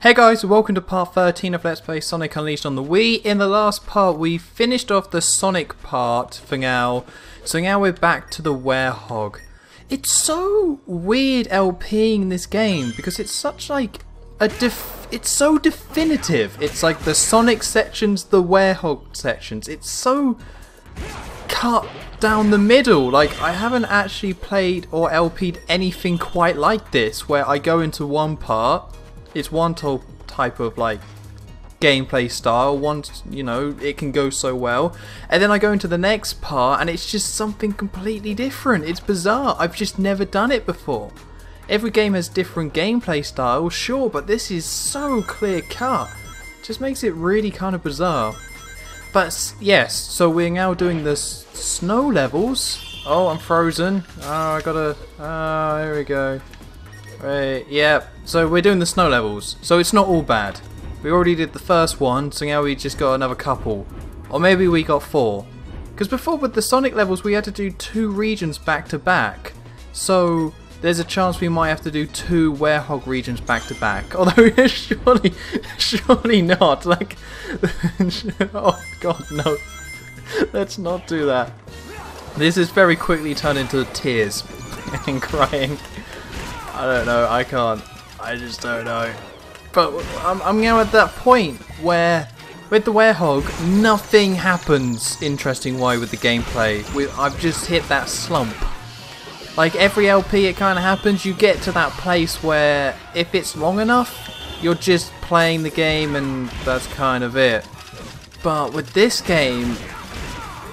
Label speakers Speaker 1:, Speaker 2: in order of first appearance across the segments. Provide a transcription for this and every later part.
Speaker 1: Hey guys, welcome to part 13 of Let's Play Sonic Unleashed on the Wii. In the last part we finished off the Sonic part for now, so now we're back to the Werehog. It's so weird LPing this game because it's such like it's so definitive. It's like the Sonic sections, the Werehog sections. It's so cut down the middle. Like, I haven't actually played or LP'd anything quite like this, where I go into one part. It's one type of like gameplay style, once you know it can go so well, and then I go into the next part and it's just something completely different. It's bizarre. I've just never done it before. Every game has different gameplay styles, sure, but this is so clear cut. It just makes it really kind of bizarre. But yes, so we're now doing the snow levels. Oh, I'm frozen. Oh, I gotta. Here we go. Right, yeah, so we're doing the snow levels, so it's not all bad. We already did the first one, so now we just got another couple. Or maybe we got 4. Because before with the Sonic levels we had to do 2 regions back to back. So there's a chance we might have to do 2 Werehog regions back to back. Although surely not. Like, oh god, no. Let's not do that. This is very quickly turned into tears and crying. I don't know, I can't. I just don't know. But I'm now at that point where, with the Werehog, nothing happens interesting way with the gameplay. I've just hit that slump. Like every LP it kind of happens, you get to that place where, if it's long enough, you're just playing the game and that's kind of it. But with this game,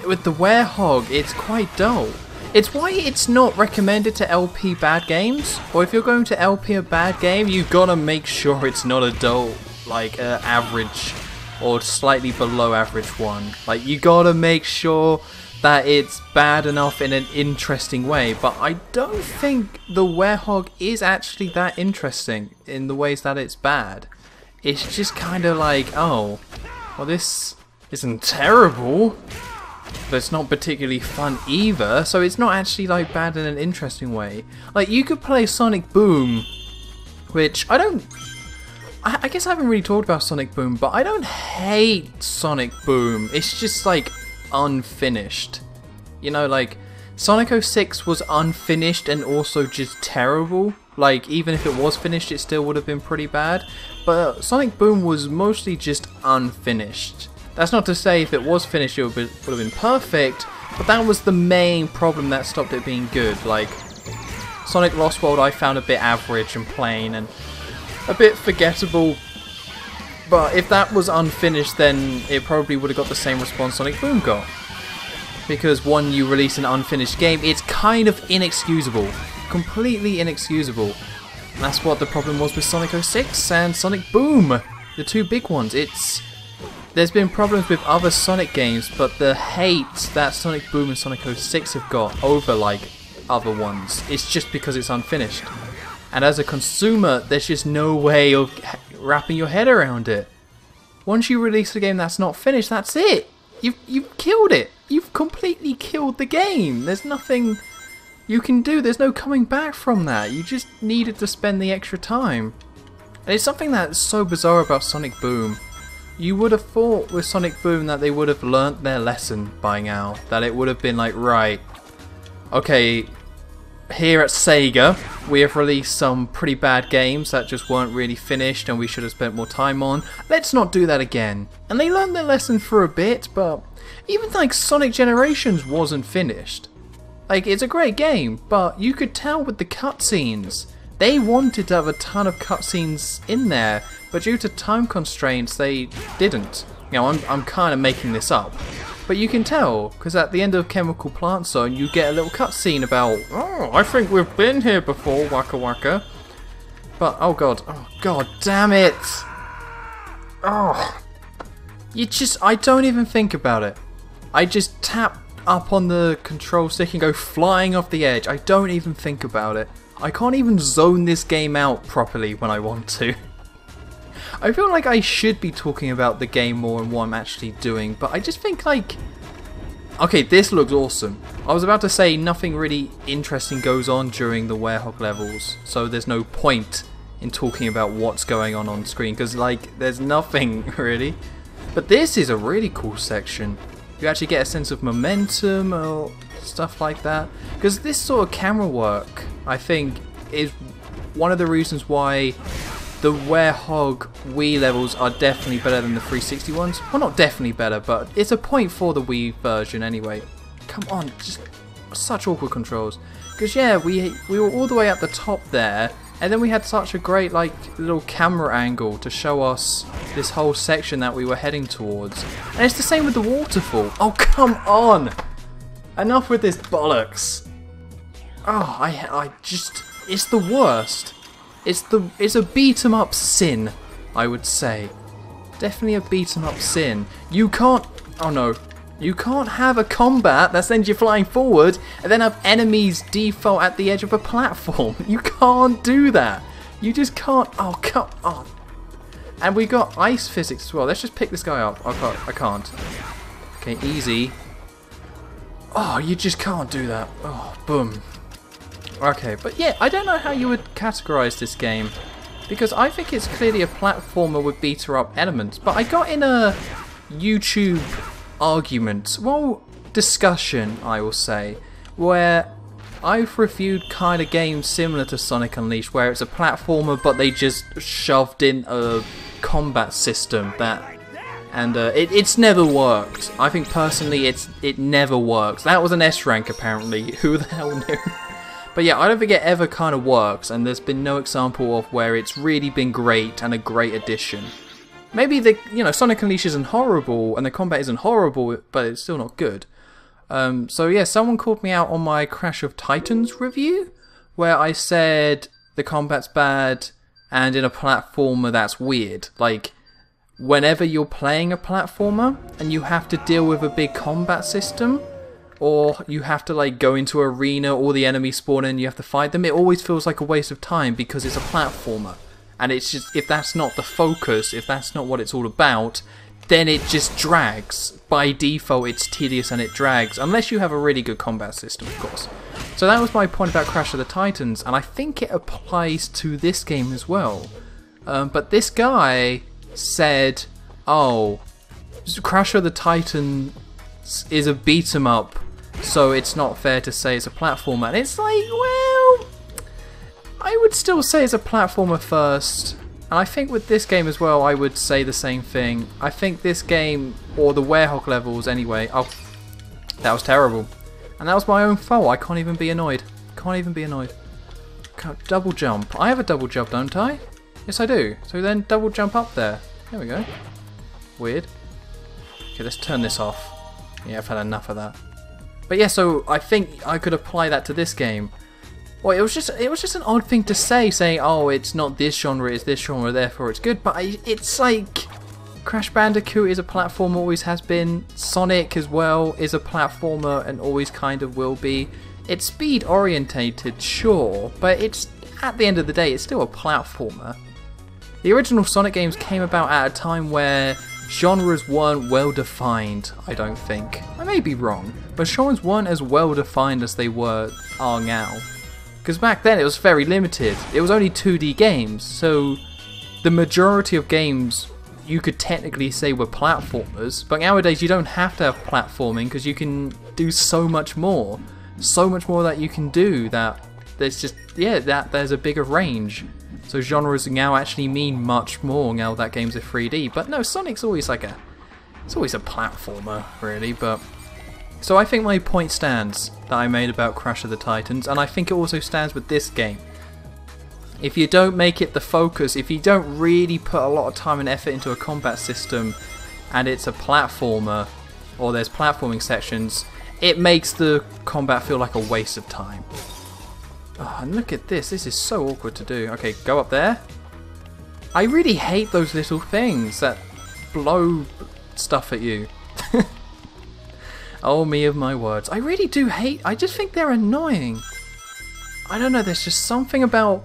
Speaker 1: with the Werehog, it's quite dull. It's why it's not recommended to LP bad games, or if you're going to LP a bad game, you've got to make sure it's not a dull, like average, or slightly below average one. Like, you got to make sure that it's bad enough in an interesting way, but I don't think the Werehog is actually that interesting in the ways that it's bad. It's just kind of like, oh, well this isn't terrible, but it's not particularly fun either, so it's not actually like bad in an interesting way. Like, you could play Sonic Boom, which I guess I haven't really talked about Sonic Boom, but I don't hate Sonic Boom. It's just like unfinished. You know, like Sonic 06 was unfinished and also just terrible. Like, even if it was finished, it still would have been pretty bad. But Sonic Boom was mostly just unfinished. That's not to say if it was finished it would have been perfect, but that was the main problem that stopped it being good. Like, Sonic Lost World I found a bit average and plain and a bit forgettable, but if that was unfinished then it probably would have got the same response Sonic Boom got. Because when you release an unfinished game, it's kind of inexcusable. Completely inexcusable. And that's what the problem was with Sonic 06 and Sonic Boom. The 2 big ones. There's been problems with other Sonic games, but the hate that Sonic Boom and Sonic 06 have got over like other ones, it's just because it's unfinished. And as a consumer, there's just no way of wrapping your head around it. Once you release a game that's not finished, that's it. You've killed it. You've completely killed the game. There's nothing you can do. There's no coming back from that. You just needed to spend the extra time. And it's something that's so bizarre about Sonic Boom. You would have thought with Sonic Boom that they would have learnt their lesson by now. That it would have been like, right, okay, here at Sega, we have released some pretty bad games that just weren't really finished and we should have spent more time on. Let's not do that again. And they learned their lesson for a bit, but even like Sonic Generations wasn't finished. Like, it's a great game, but you could tell with the cutscenes. They wanted to have a ton of cutscenes in there, but due to time constraints, they didn't. You know, I'm kind of making this up. But you can tell, because at the end of Chemical Plant Zone, you get a little cutscene about, oh, I think we've been here before, Waka Waka. But, oh god damn it! Oh. I don't even think about it. I just tap up on the control stick and go flying off the edge. I don't even think about it. I can't even zone this game out properly when I want to. I feel like I should be talking about the game more and what I'm actually doing, but I just think like, okay, this looks awesome. I was about to say nothing really interesting goes on during the Werehog levels, so there's no point in talking about what's going on screen, because like there's nothing really. But this is a really cool section. You actually get a sense of momentum or stuff like that, because this sort of camera work, I think, is one of the reasons why the Werehog Wii levels are definitely better than the 360 ones. Well, not definitely better, but it's a point for the Wii version anyway. Come on, just such awkward controls. Because yeah, we were all the way at the top there, and then we had such a great like little camera angle to show us this whole section that we were heading towards. And it's the same with the waterfall. Oh, come on! Enough with this bollocks. Oh, I just, it's the worst. It's a beat 'em up sin, I would say. Definitely a beat 'em up sin. You can't, oh no, you can't have a combat that sends you flying forward and then have enemies default at the edge of a platform. You can't do that. You just can't. Oh, come on. And we got ice physics as well. Let's just pick this guy up. I can't. Okay, easy. Oh, you just can't do that. Oh, boom. Okay, but yeah, I don't know how you would categorize this game, because I think it's clearly a platformer with beater-up elements, but I got in a YouTube argument, well, discussion, I will say, where I've reviewed kind of games similar to Sonic Unleashed, where it's a platformer but they just shoved in a combat system that, and it's never worked. I think personally it never works. That was an S rank apparently, who the hell knew? But yeah, I don't think it ever kind of works, and there's been no example of where it's really been great and a great addition. Maybe Sonic Unleashed isn't horrible and the combat isn't horrible, but it's still not good. So yeah, someone called me out on my Crash of Titans review, where I said the combat's bad and in a platformer that's weird. Like, whenever you're playing a platformer and you have to deal with a big combat system, or you have to like go into an arena, all the enemies spawn in, you have to fight them, it always feels like a waste of time because it's a platformer. And it's just, if that's not the focus, if that's not what it's all about, then it just drags. By default, it's tedious and it drags, unless you have a really good combat system, of course. So that was my point about Crash of the Titans, and I think it applies to this game as well. But this guy said, oh, Crash of the Titans is a beat 'em up, so it's not fair to say it's a platformer. And it's like, well, I would still say it's a platformer first, and I think with this game as well I would say the same thing. I think this game, or the Werehog levels anyway, oh, that was terrible. And that was my own fault. I can't even be annoyed. Can't even be annoyed. Double jump. I have a double jump, don't I? Yes I do. So then double jump up there. There we go. Weird. Okay, let's turn this off. Yeah, I've had enough of that. But yeah, so I think I could apply that to this game. Well, it was just an odd thing to say, saying, oh, it's not this genre, it's this genre, therefore it's good. But it's like, Crash Bandicoot is a platformer, always has been. Sonic as well is a platformer and always kind of will be. It's speed orientated, sure, but it's, at the end of the day, it's still a platformer. The original Sonic games came about at a time where genres weren't well defined, I don't think. I may be wrong, but genres weren't as well defined as they are now. Because back then it was very limited. It was only 2D games, so the majority of games you could technically say were platformers, but nowadays you don't have to have platforming because you can do so much more. So much more that you can do that there's just, yeah, that there's a bigger range. So genres now actually mean much more now that games are 3D. But no, Sonic's always like it's always a platformer, really. But so I think my point stands that I made about Crash of the Titans, and I think it also stands with this game. If you don't make it the focus, if you don't really put a lot of time and effort into a combat system, and it's a platformer, or there's platforming sections, it makes the combat feel like a waste of time. Oh, and look at this. This is so awkward to do. Okay, go up there. I really hate those little things that blow stuff at you. Oh, me of my words. I really do hate... I just think they're annoying. I don't know, there's just something about...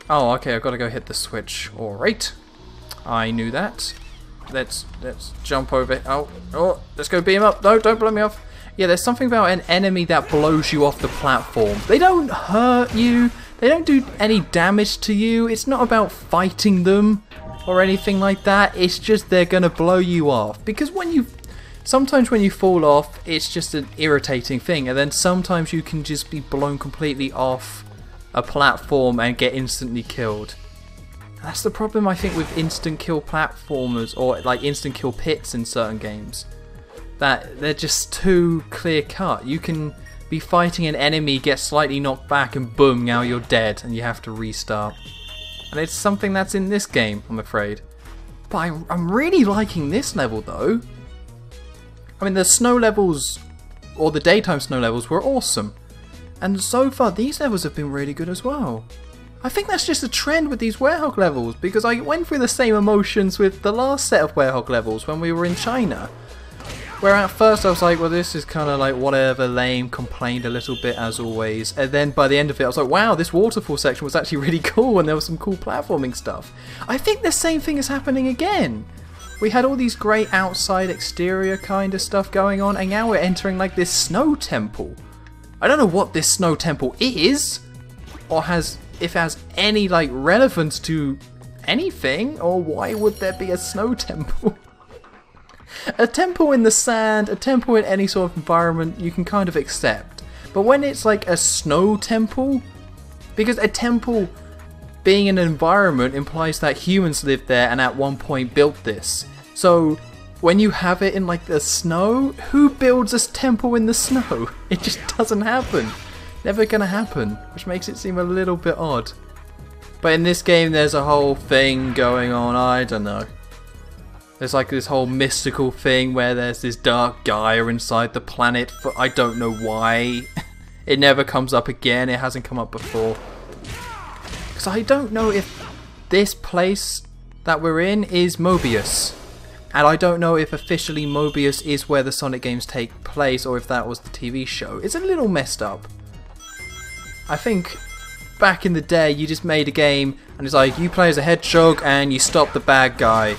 Speaker 1: Oh, okay, I've got to go hit the switch. Alright. I knew that. Let's jump over... Oh, let's go beam up. No, don't blow me off. Yeah, there's something about an enemy that blows you off the platform. They don't hurt you. They don't do any damage to you. It's not about fighting them or anything like that. It's just they're gonna blow you off. Because sometimes when you fall off, it's just an irritating thing, and then sometimes you can just be blown completely off a platform and get instantly killed. That's the problem, I think, with instant kill platformers or like instant kill pits in certain games. That they're just too clear cut. You can be fighting an enemy, get slightly knocked back, and boom, now you're dead and you have to restart. And it's something that's in this game, I'm afraid. But I'm really liking this level though. I mean, the snow levels, or the daytime snow levels, were awesome. And so far, these levels have been really good as well. I think that's just a trend with these Werehog levels, because I went through the same emotions with the last set of Werehog levels when we were in China. Where at first I was like, well, this is kind of like whatever, lame, complained a little bit as always. And then by the end of it I was like, wow, this waterfall section was actually really cool and there was some cool platforming stuff. I think the same thing is happening again. We had all these great outside exterior kind of stuff going on, and now we're entering like this snow temple. I don't know what this snow temple is, or if it has any like relevance to anything, or why would there be a snow temple? A temple in the sand, a temple in any sort of environment you can kind of accept. But when it's like a snow temple, because a temple being an environment implies that humans lived there and at one point built this. So when you have it in like the snow, who builds a temple in the snow? It just doesn't happen. Never gonna happen, which makes it seem a little bit odd. But in this game there's a whole thing going on, I don't know. There's like this whole mystical thing where there's this dark Gaia inside the planet for I don't know why. It never comes up again, it hasn't come up before. Because I don't know if this place that we're in is Mobius. And I don't know if officially Mobius is where the Sonic games take place or if that was the TV show. It's a little messed up. I think back in the day you just made a game and it's like you play as a hedgehog and you stop the bad guy.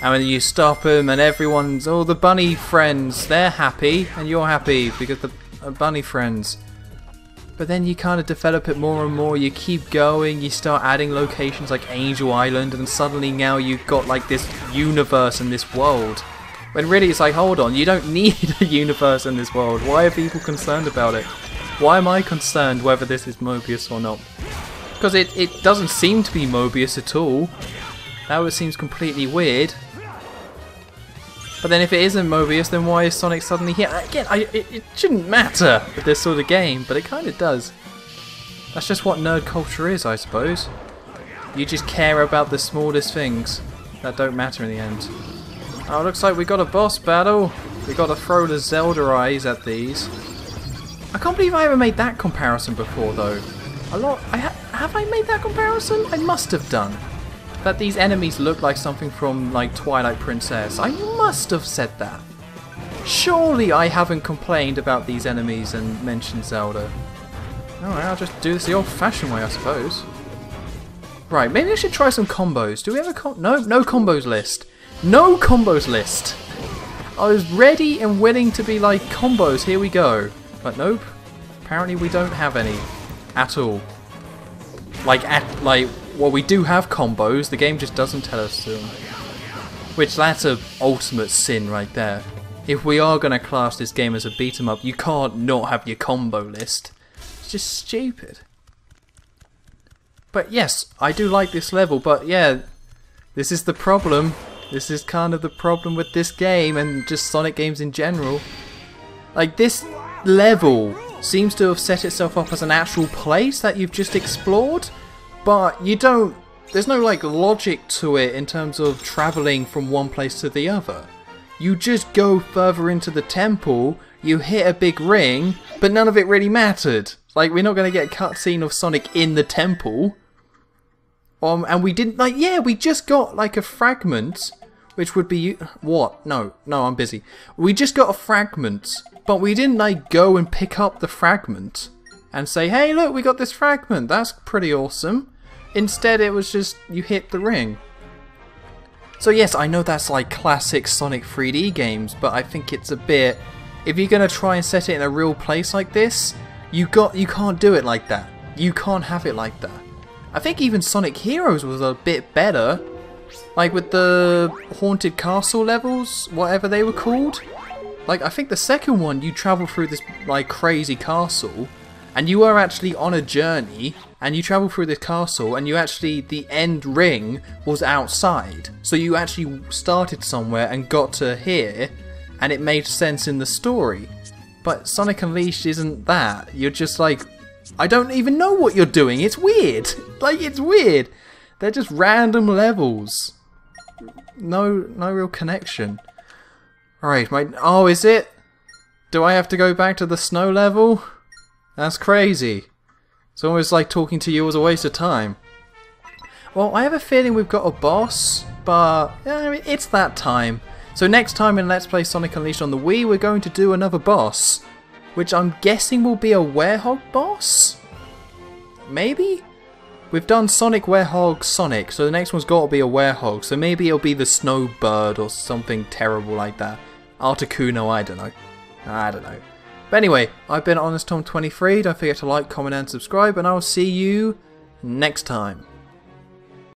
Speaker 1: And when you stop him and everyone's, all the bunny friends, they're happy and you're happy because the bunny friends. But then you kind of develop it more and more, you keep going, you start adding locations like Angel Island, and suddenly now you've got like this universe and this world. When really it's like, hold on, you don't need a universe in this world. Why are people concerned about it? Why am I concerned whether this is Mobius or not? Because it doesn't seem to be Mobius at all. That seems completely weird. But then if it isn't Mobius, then why is Sonic suddenly here? Again, it shouldn't matter with this sort of game, but it kind of does. That's just what nerd culture is, I suppose. You just care about the smallest things that don't matter in the end. Oh, looks like we got a boss battle. We got to throw the Zelda eyes at these. I can't believe I ever made that comparison before, though. Have I made that comparison? I must have done. That these enemies look like something from like Twilight Princess. I must have said that. Surely I haven't complained about these enemies and mentioned Zelda. Alright, I'll just do this the old-fashioned way, I suppose. Right, maybe I should try some combos. Do we have a no combos list. No combos list. I was ready and willing to be like, combos, here we go. But nope. Apparently we don't have any. At all. Well, we do have combos, the game just doesn't tell us to. Which, that's a ultimate sin right there. If we are going to class this game as a beat 'em up, you can't not have your combo list. It's just stupid. But yes, I do like this level, but yeah, this is the problem. This is kind of the problem with this game and just Sonic games in general. Like, this level seems to have set itself up as an actual place that you've just explored. But you don't, there's no like logic to it in terms of travelling from one place to the other. You just go further into the temple, you hit a big ring, but none of it really mattered. Like, we're not going to get a cutscene of Sonic in the temple. And we didn't, like, yeah, we just got like a fragment, which would be, what? No, I'm busy. We just got a fragment, but we didn't like go and pick up the fragment and say, hey look, we got this fragment, that's pretty awesome. Instead it was just, you hit the ring. So yes, I know that's like classic Sonic 3D games, but I think it's a bit, if you're going to try and set it in a real place like this, you can't do it like that. You can't have it like that. I think even Sonic Heroes was a bit better. Like with the Haunted Castle levels, whatever they were called. Like I think the second one you travel through this like crazy castle and you are actually on a journey and you travel through this castle and you actually, the end ring was outside. So you actually started somewhere and got to here and it made sense in the story. But Sonic Unleashed isn't that. You're just like, I don't even know what you're doing. It's weird. Like, it's weird. They're just random levels. No real connection. Alright, oh, is it? Do I have to go back to the snow level? That's crazy. It's almost like talking to you was a waste of time. Well, I have a feeling we've got a boss, but yeah, it's that time. So next time in Let's Play Sonic Unleashed on the Wii, we're going to do another boss, which I'm guessing will be a Werehog boss? Maybe? We've done Sonic, Werehog, Sonic, so the next one's got to be a Werehog, so maybe it'll be the Snowbird or something terrible like that. Articuno, I don't know. But anyway, I've been HonestTom23, don't forget to like, comment and subscribe, and I'll see you next time.